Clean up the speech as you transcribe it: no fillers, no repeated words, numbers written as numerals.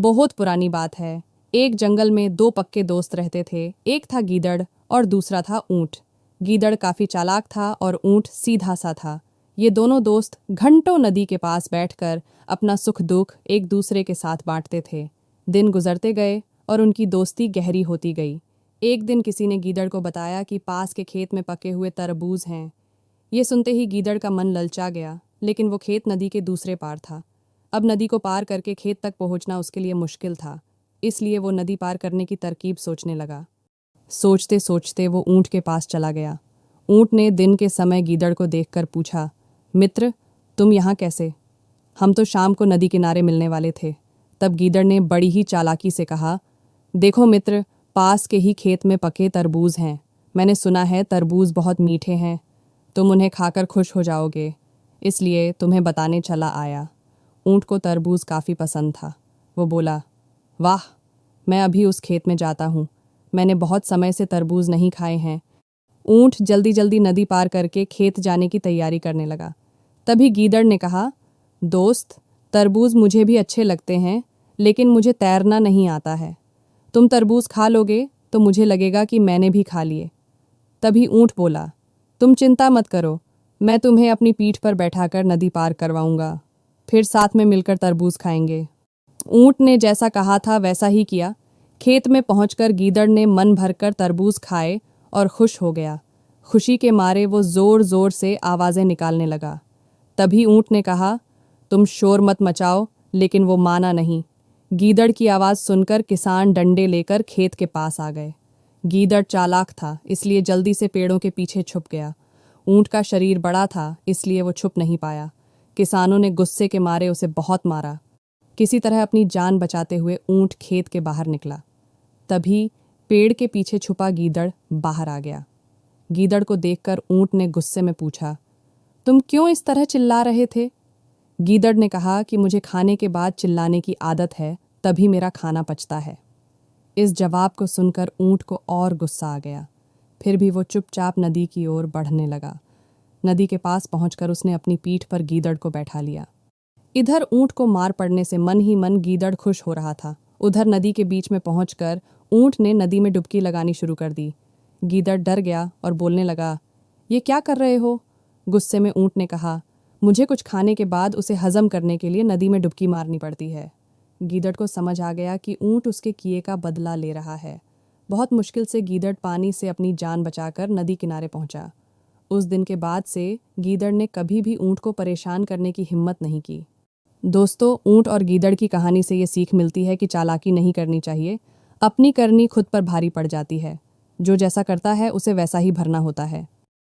बहुत पुरानी बात है। एक जंगल में दो पक्के दोस्त रहते थे। एक था गीदड़ और दूसरा था ऊंट। गीदड़ काफी चालाक था और ऊंट सीधा सा था। ये दोनों दोस्त घंटों नदी के पास बैठकर अपना सुख दुख एक दूसरे के साथ बांटते थे। दिन गुजरते गए और उनकी दोस्ती गहरी होती गई। एक दिन किसी ने गीदड़ को बताया कि पास के खेत में पके हुए तरबूज हैं। ये सुनते ही गीदड़ का मन ललचा गया, लेकिन वो खेत नदी के दूसरे पार था। अब नदी को पार करके खेत तक पहुंचना उसके लिए मुश्किल था, इसलिए वो नदी पार करने की तरकीब सोचने लगा। सोचते सोचते वो ऊंट के पास चला गया। ऊंट ने दिन के समय गीदड़ को देखकर पूछा, मित्र, तुम यहाँ कैसे? हम तो शाम को नदी किनारे मिलने वाले थे। तब गीदड़ ने बड़ी ही चालाकी से कहा, देखो मित्र, पास के ही खेत में पके तरबूज हैं। मैंने सुना है तरबूज बहुत मीठे हैं। तुम उन्हें खाकर खुश हो जाओगे, इसलिए तुम्हें बताने चला आया। ऊंट को तरबूज काफ़ी पसंद था। वो बोला, वाह, मैं अभी उस खेत में जाता हूँ। मैंने बहुत समय से तरबूज नहीं खाए हैं। ऊंट जल्दी जल्दी नदी पार करके खेत जाने की तैयारी करने लगा। तभी गीदड़ ने कहा, दोस्त, तरबूज मुझे भी अच्छे लगते हैं, लेकिन मुझे तैरना नहीं आता है। तुम तरबूज खा लोगे तो मुझे लगेगा कि मैंने भी खा लिए। तभी ऊंट बोला, तुम चिंता मत करो, मैं तुम्हें अपनी पीठ पर बैठाकर नदी पार करवाऊंगा। फिर साथ में मिलकर तरबूज खाएंगे। ऊंट ने जैसा कहा था वैसा ही किया। खेत में पहुंचकर गीदड़ ने मन भरकर तरबूज खाए और खुश हो गया। खुशी के मारे वो जोर जोर से आवाज़ें निकालने लगा। तभी ऊंट ने कहा, तुम शोर मत मचाओ, लेकिन वो माना नहीं। गीदड़ की आवाज़ सुनकर किसान डंडे लेकर खेत के पास आ गए। गीदड़ चालाक था, इसलिए जल्दी से पेड़ों के पीछे छुप गया। ऊंट का शरीर बड़ा था, इसलिए वो छुप नहीं पाया। किसानों ने गुस्से के मारे उसे बहुत मारा। किसी तरह अपनी जान बचाते हुए ऊंट खेत के बाहर निकला। तभी पेड़ के पीछे छुपा गीदड़ बाहर आ गया। गीदड़ को देखकर ऊंट ने गुस्से में पूछा, तुम क्यों इस तरह चिल्ला रहे थे? गीदड़ ने कहा कि मुझे खाने के बाद चिल्लाने की आदत है, तभी मेरा खाना पचता है। इस जवाब को सुनकर ऊंट को और गुस्सा आ गया। फिर भी वो चुपचाप नदी की ओर बढ़ने लगा। नदी के पास पहुंचकर उसने अपनी पीठ पर गीदड़ को बैठा लिया। इधर ऊंट को मार पड़ने से मन ही मन गीदड़ खुश हो रहा था। उधर नदी के बीच में पहुंचकर ऊंट ने नदी में डुबकी लगानी शुरू कर दी। गीदड़ डर गया और बोलने लगा, ये क्या कर रहे हो? गुस्से में ऊंट ने कहा, मुझे कुछ खाने के बाद उसे हजम करने के लिए नदी में डुबकी मारनी पड़ती है। गीदड़ को समझ आ गया कि ऊंट उसके किए का बदला ले रहा है। बहुत मुश्किल से गीदड़ पानी से अपनी जान बचाकर नदी किनारे पहुंचा। उस दिन के बाद से गीदड़ ने कभी भी ऊंट को परेशान करने की हिम्मत नहीं की। दोस्तों, ऊंट और गीदड़ की कहानी से ये सीख मिलती है कि चालाकी नहीं करनी चाहिए। अपनी करनी खुद पर भारी पड़ जाती है। जो जैसा करता है उसे वैसा ही भरना होता है।